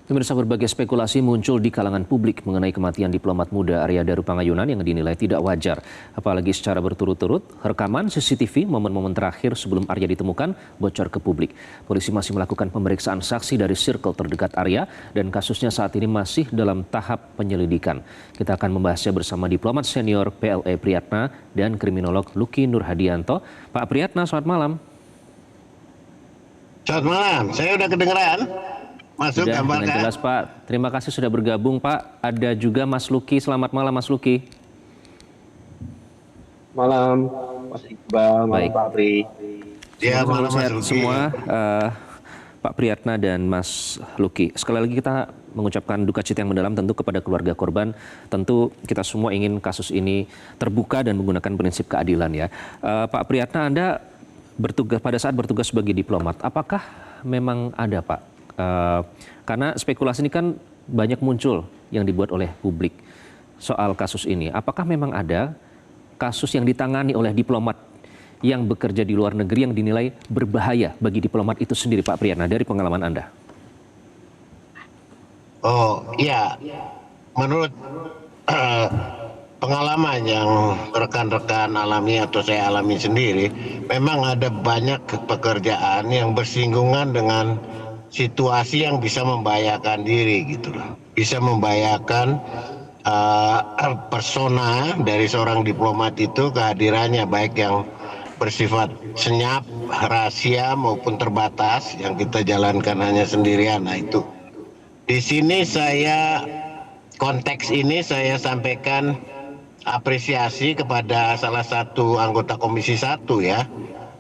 Pemirsa, berbagai spekulasi muncul di kalangan publik mengenai kematian diplomat muda Arya Daru Pangayunan yang dinilai tidak wajar. Apalagi secara berturut-turut, rekaman CCTV momen-momen terakhir sebelum Arya ditemukan bocor ke publik. Polisi masih melakukan pemeriksaan saksi dari circle terdekat Arya dan kasusnya saat ini masih dalam tahap penyelidikan. Kita akan membahasnya bersama diplomat senior PLE Priyatna dan kriminolog Lucky Nurhadianto. Pak Priyatna, selamat malam. Selamat malam, saya udah kedengeran. Masuk Sudah gambar dengan kan? jelas, Pak. Terima kasih sudah bergabung, Pak. Ada juga Mas Lucky. Selamat malam, Mas Lucky. Malam, Mas Iqbal, malam Baik. Pak Pri. Ya, Semoga malam selalu Mas sehat Lucky. semua, Pak Priyatna dan Mas Lucky. Sekali lagi kita mengucapkan duka cita yang mendalam tentu kepada keluarga korban. Tentu kita semua ingin kasus ini terbuka dan menggunakan prinsip keadilan ya. Pak Priyatna, Anda pada saat bertugas sebagai diplomat, apakah memang ada, Pak? Karena spekulasi ini kan banyak muncul yang dibuat oleh publik soal kasus ini. Apakah memang ada kasus yang ditangani oleh diplomat yang bekerja di luar negeri yang dinilai berbahaya bagi diplomat itu sendiri, Pak Priyatna, dari pengalaman Anda? Oh iya, menurut pengalaman yang rekan-rekan alami atau saya alami sendiri, memang ada banyak pekerjaan yang bersinggungan dengan situasi yang bisa membahayakan diri gitu loh. Bisa membahayakan persona dari seorang diplomat itu, kehadirannya baik yang bersifat senyap, rahasia maupun terbatas yang kita jalankan hanya sendirian. Nah itu. Di sini konteks ini saya sampaikan apresiasi kepada salah satu anggota Komisi 1 ya,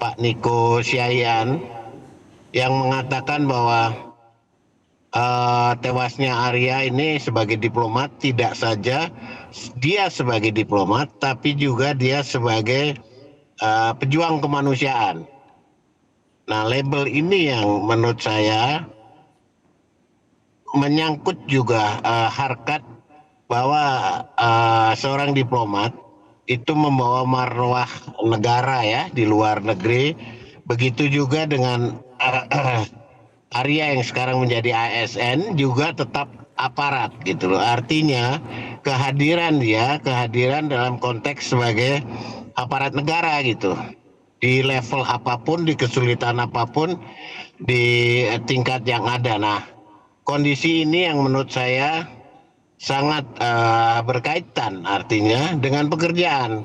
Pak Niko Syahian, yang mengatakan bahwa tewasnya Arya ini sebagai diplomat tidak saja dia sebagai diplomat, tapi juga dia sebagai pejuang kemanusiaan. Nah, label ini yang menurut saya menyangkut juga harkat bahwa seorang diplomat itu membawa marwah negara ya di luar negeri. Begitu juga dengan Arya yang sekarang menjadi ASN juga tetap aparat gitu loh. Artinya kehadiran dalam konteks sebagai aparat negara gitu. Di level apapun, di kesulitan apapun, di tingkat yang ada. Nah, kondisi ini yang menurut saya sangat berkaitan artinya dengan pekerjaan.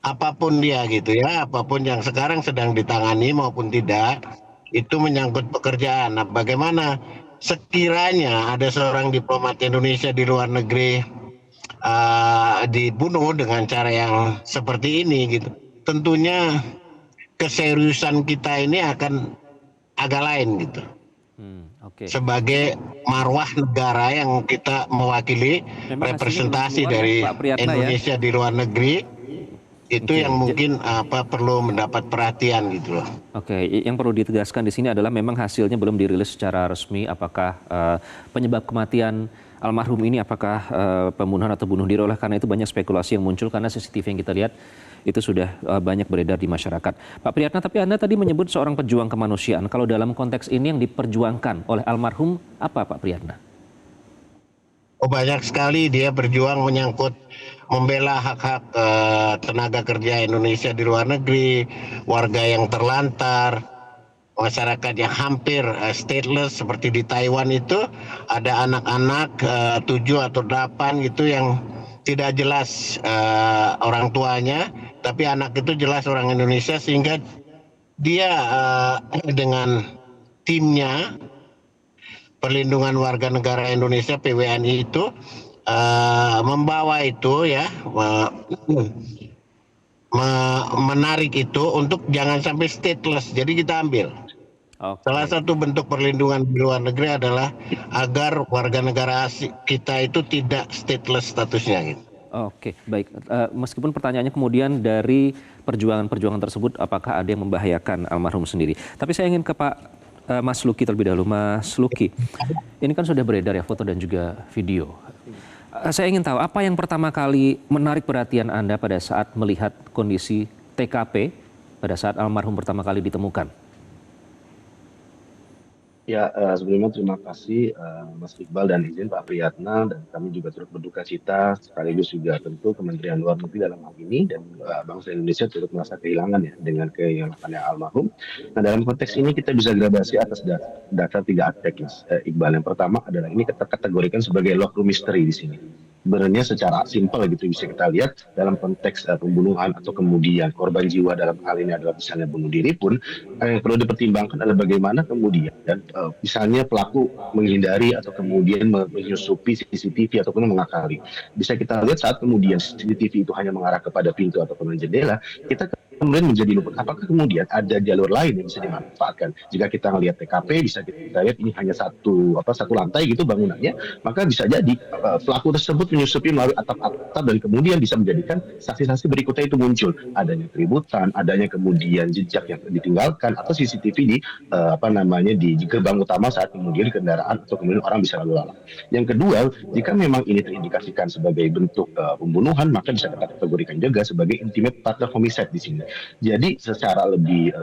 Apapun dia gitu ya, apapun yang sekarang sedang ditangani maupun tidak, itu menyangkut pekerjaan. Nah, bagaimana sekiranya ada seorang diplomat Indonesia di luar negeri dibunuh dengan cara yang seperti ini gitu. Tentunya keseriusan kita ini akan agak lain gitu. Sebagai marwah negara yang kita mewakili, Memang representasi hasilnya belum keluar ya, dari Pak Priyatna, Indonesia di luar negeri, itu Oke, yang mungkin perlu mendapat perhatian gitu loh. Oke, yang perlu ditegaskan di sini adalah memang hasilnya belum dirilis secara resmi. Apakah penyebab kematian almarhum ini apakah pembunuhan atau bunuh diri? Oleh karena itu banyak spekulasi yang muncul karena CCTV yang kita lihat itu sudah banyak beredar di masyarakat. Pak Priyatna, tapi Anda tadi menyebut seorang pejuang kemanusiaan. Kalau dalam konteks ini yang diperjuangkan oleh almarhum apa, Pak Priyatna? Oh, banyak sekali dia berjuang menyangkut membela hak-hak tenaga kerja Indonesia di luar negeri, warga yang terlantar, masyarakat yang hampir stateless seperti di Taiwan itu ada anak-anak 7 atau 8 gitu yang tidak jelas orang tuanya, tapi anak itu jelas orang Indonesia sehingga dia dengan timnya Perlindungan Warga Negara Indonesia PWNI itu membawa itu ya menarik itu untuk jangan sampai stateless. Jadi kita ambil. Salah satu bentuk perlindungan di luar negeri adalah agar warga negara kita itu tidak stateless statusnya gitu. Oke, baik. Meskipun pertanyaannya kemudian dari perjuangan-perjuangan tersebut apakah ada yang membahayakan almarhum sendiri. Tapi saya ingin ke Pak Mas Lucky terlebih dahulu. Mas Lucky, ini kan sudah beredar ya foto dan juga video. Saya ingin tahu apa yang pertama kali menarik perhatian Anda pada saat melihat kondisi TKP pada saat almarhum pertama kali ditemukan? Ya, sebelumnya terima kasih Mas Iqbal dan izin Pak Priyatna, dan kami juga turut berduka cita sekaligus juga tentu Kementerian Luar Negeri dalam hal ini, dan bangsa Indonesia turut merasa kehilangan ya dengan kehilangannya almarhum. Nah, dalam konteks ini kita bisa gradasi atas data tiga aspek Mas Iqbal. Yang pertama adalah ini kita kategorikan sebagai locus mystery di sini. Sebenarnya secara simpel gitu bisa kita lihat dalam konteks pembunuhan atau kemudian korban jiwa dalam hal ini adalah misalnya bunuh diri pun, yang perlu dipertimbangkan adalah bagaimana kemudian misalnya pelaku menghindari atau kemudian menyusupi CCTV ataupun mengakali. Bisa kita lihat saat kemudian CCTV itu hanya mengarah kepada pintu ataupun jendela, kita kemudian menjadi lupa apakah kemudian ada jalur lain yang bisa dimanfaatkan. Jika kita melihat TKP, bisa kita lihat ini hanya satu lantai gitu bangunannya, maka bisa jadi pelaku tersebut menyusupi melalui atap-atap dan kemudian bisa menjadikan saksi-saksi berikutnya itu muncul, adanya keributan, adanya kemudian jejak yang ditinggalkan atau CCTV di di gerbang utama saat kemudian kendaraan atau kemudian orang bisa lalu lalang. Yang kedua, jika memang ini terindikasikan sebagai bentuk pembunuhan, maka bisa kita kategorikan juga sebagai intimate partner homicide di sini. Jadi secara lebih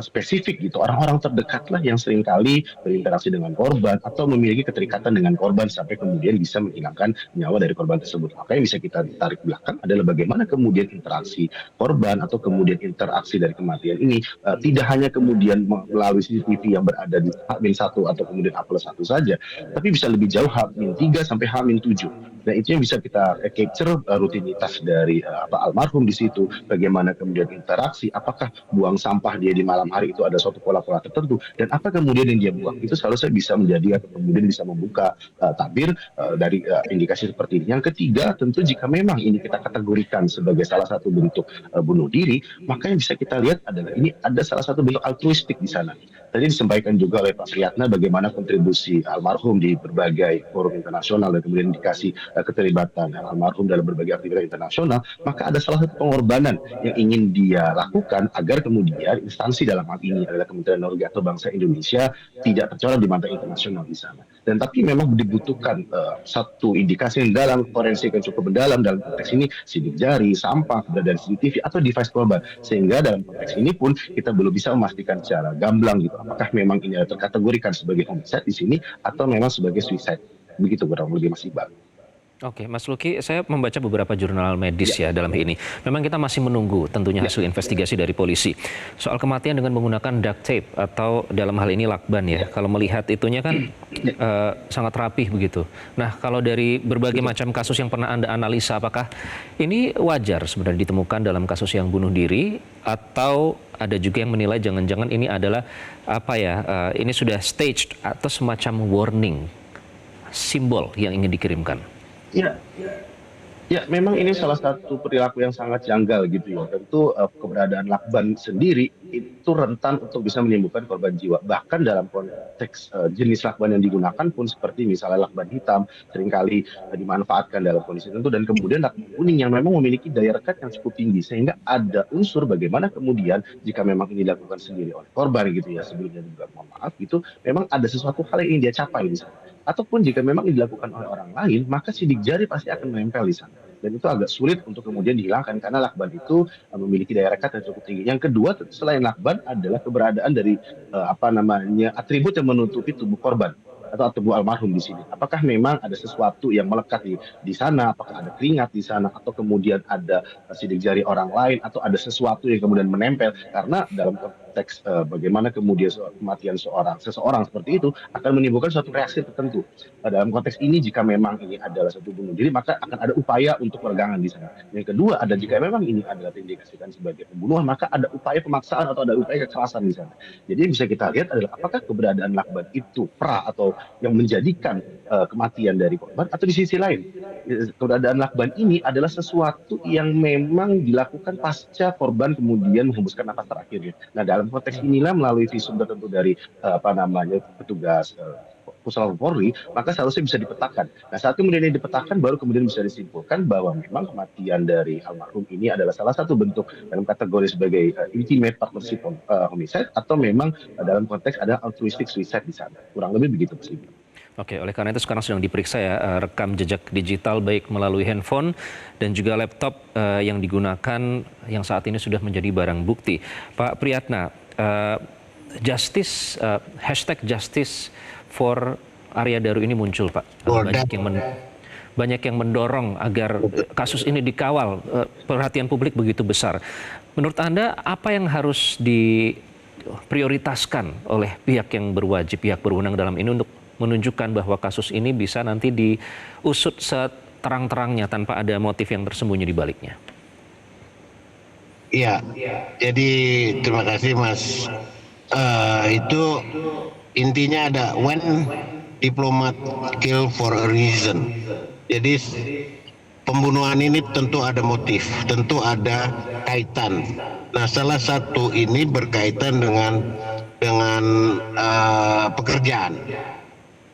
spesifik gitu, orang-orang terdekatlah yang seringkali berinteraksi dengan korban atau memiliki keterikatan dengan korban sampai kemudian bisa menghilangkan nyawa dari korban tersebut. Maka yang bisa kita tarik belakang adalah bagaimana kemudian interaksi korban atau kemudian interaksi dari kematian ini tidak hanya kemudian melalui CCTV yang berada di H-1 atau kemudian H+1 saja, tapi bisa lebih jauh H-3 sampai H-7. Dan itu yang bisa kita capture rutinitas dari almarhum di situ, bagaimana kemudian interaksi, apakah buang sampah dia di malam hari itu ada suatu pola-pola tertentu, dan apa kemudian yang dia buang. Itu selalu saya bisa menjadi atau kemudian bisa membuka tabir dari indikasi seperti ini. Yang ketiga, tentu jika memang ini kita kategorikan sebagai salah satu bentuk bunuh diri, maka yang bisa kita lihat adalah ini ada salah satu bentuk altruistik di sana. Tadi disampaikan juga oleh Pak Priyatna bagaimana kontribusi almarhum di berbagai forum internasional dan kemudian indikasi keterlibatan almarhum dalam berbagai aktivitas internasional, maka ada salah satu pengorbanan yang ingin dia lakukan agar kemudian instansi dalam hal ini adalah Kementerian Luar Negeri atau bangsa Indonesia tidak tercoreng di mata internasional di sana. Dan tapi memang dibutuhkan satu indikasi yang dalam forensik yang cukup mendalam dalam konteks ini sidik jari, sampah, keberadaan CCTV atau device korban, sehingga dalam konteks ini pun kita belum bisa memastikan secara gamblang gitu apakah memang ini terkategorikan sebagai homicide di sini atau memang sebagai suicide. Begitu kurang lebih Mas Iqbal. Oke, Mas Luki, saya membaca beberapa jurnal medis ya dalam ini. Memang kita masih menunggu tentunya hasil investigasi dari polisi. Soal kematian dengan menggunakan duct tape atau dalam hal ini lakban ya. Kalau melihat itunya kan sangat rapih begitu. Nah, kalau dari berbagai macam kasus yang pernah Anda analisa, apakah ini wajar sebenarnya ditemukan dalam kasus yang bunuh diri, atau ada juga yang menilai jangan-jangan ini adalah ini sudah staged atau semacam warning, simbol yang ingin dikirimkan? Ya, ya, memang ini salah satu perilaku yang sangat janggal gitu ya. Tentu keberadaan lakban sendiri itu rentan untuk bisa menimbulkan korban jiwa. Bahkan dalam konteks jenis lakban yang digunakan pun seperti misalnya lakban hitam seringkali dimanfaatkan dalam kondisi tertentu, dan kemudian lakban kuning yang memang memiliki daya rekat yang cukup tinggi sehingga ada unsur bagaimana kemudian jika memang ini dilakukan sendiri oleh korban gitu ya, sebelumnya juga mohon maaf gitu, memang ada sesuatu hal yang ingin dia capai di sana. Ataupun jika memang dilakukan oleh orang lain, maka sidik jari pasti akan menempel di sana. Dan itu agak sulit untuk kemudian dihilangkan karena lakban itu memiliki daya rekat yang cukup tinggi. Yang kedua, selain lakban adalah keberadaan dari atribut yang menutupi tubuh korban atau tubuh almarhum di sini. Apakah memang ada sesuatu yang melekat di sana? Apakah ada keringat di sana? Atau kemudian ada sidik jari orang lain? Atau ada sesuatu yang kemudian menempel? Karena dalam konteks bagaimana kemudian kematian seseorang seperti itu akan menimbulkan suatu reaksi tertentu. Dalam konteks ini jika memang ini adalah satu bunuh diri, maka akan ada upaya untuk peregangan di sana. Yang kedua, ada jika memang ini adalah diindikasikan sebagai pembunuhan, maka ada upaya pemaksaan atau ada upaya kekerasan di sana. Jadi yang bisa kita lihat adalah apakah keberadaan lakban itu atau yang menjadikan kematian dari korban, atau di sisi lain keberadaan lakban ini adalah sesuatu yang memang dilakukan pasca korban kemudian menghembuskan nafas terakhirnya. Nah, dalam konteks inilah melalui visum tertentu dari petugas Puslap Polri, maka seharusnya bisa dipetakan. Nah, saat kemudian ini dipetakan, baru kemudian bisa disimpulkan bahwa memang kematian dari almarhum ini adalah salah satu bentuk dalam kategori sebagai intimate partnership homicide, atau memang dalam konteks ada altruistic suicide di sana. Kurang lebih begitu, Mas Iqbal. Oke, oleh karena itu sekarang sedang diperiksa ya rekam jejak digital baik melalui handphone dan juga laptop yang digunakan yang saat ini sudah menjadi barang bukti. Pak Priyatna, justice, hashtag justice for Arya Daru ini muncul, Pak. Banyak yang mendorong agar kasus ini dikawal, perhatian publik begitu besar. Menurut Anda, apa yang harus diprioritaskan oleh pihak yang berwajib, pihak berwenang dalam ini untuk menunjukkan bahwa kasus ini bisa nanti diusut seterang-terangnya tanpa ada motif yang tersembunyi di baliknya? Iya, jadi terima kasih Mas. Itu intinya ada when diplomat kill for a reason. Jadi pembunuhan ini tentu ada motif, tentu ada kaitan. Nah, salah satu ini berkaitan dengan pekerjaan.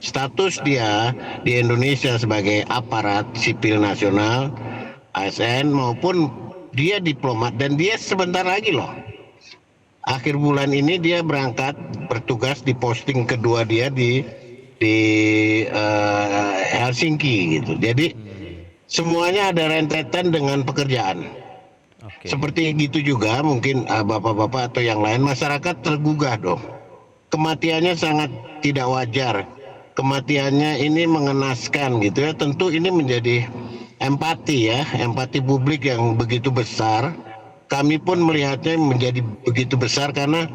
Status dia di Indonesia sebagai aparat sipil nasional, ASN maupun dia diplomat, dan dia sebentar lagi loh. Akhir bulan ini dia berangkat bertugas di posting kedua dia di Helsinki gitu. Jadi semuanya ada rentetan dengan pekerjaan. Seperti gitu juga mungkin bapak-bapak atau yang lain, masyarakat tergugah dong. Kematiannya sangat tidak wajar. Kematiannya ini mengenaskan gitu ya. Tentu ini menjadi empati ya, empati publik yang begitu besar. Kami pun melihatnya menjadi begitu besar karena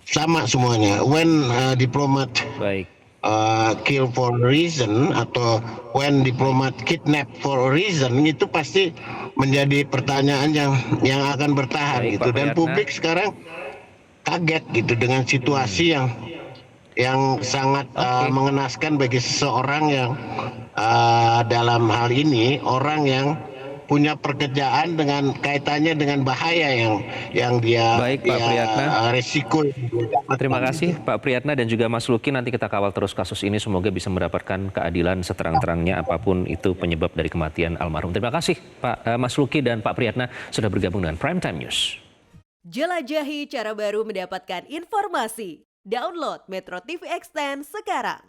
sama semuanya. When diplomat kill for a reason atau when diplomat kidnap for a reason, itu pasti menjadi pertanyaan yang akan bertahan gitu. Dan publik sekarang kaget gitu dengan situasi yang sangat mengenaskan bagi seseorang yang dalam hal ini orang yang punya pekerjaan dengan kaitannya dengan bahaya yang dia resiko. Terima kasih Pak Priyatna dan juga Mas Luki. Nanti kita kawal terus kasus ini, semoga bisa mendapatkan keadilan seterang-terangnya apapun itu penyebab dari kematian almarhum. Terima kasih Pak Mas Luki dan Pak Priyatna sudah bergabung dengan Prime Time News. Jelajahi cara baru mendapatkan informasi. Download Metro TV Extend sekarang.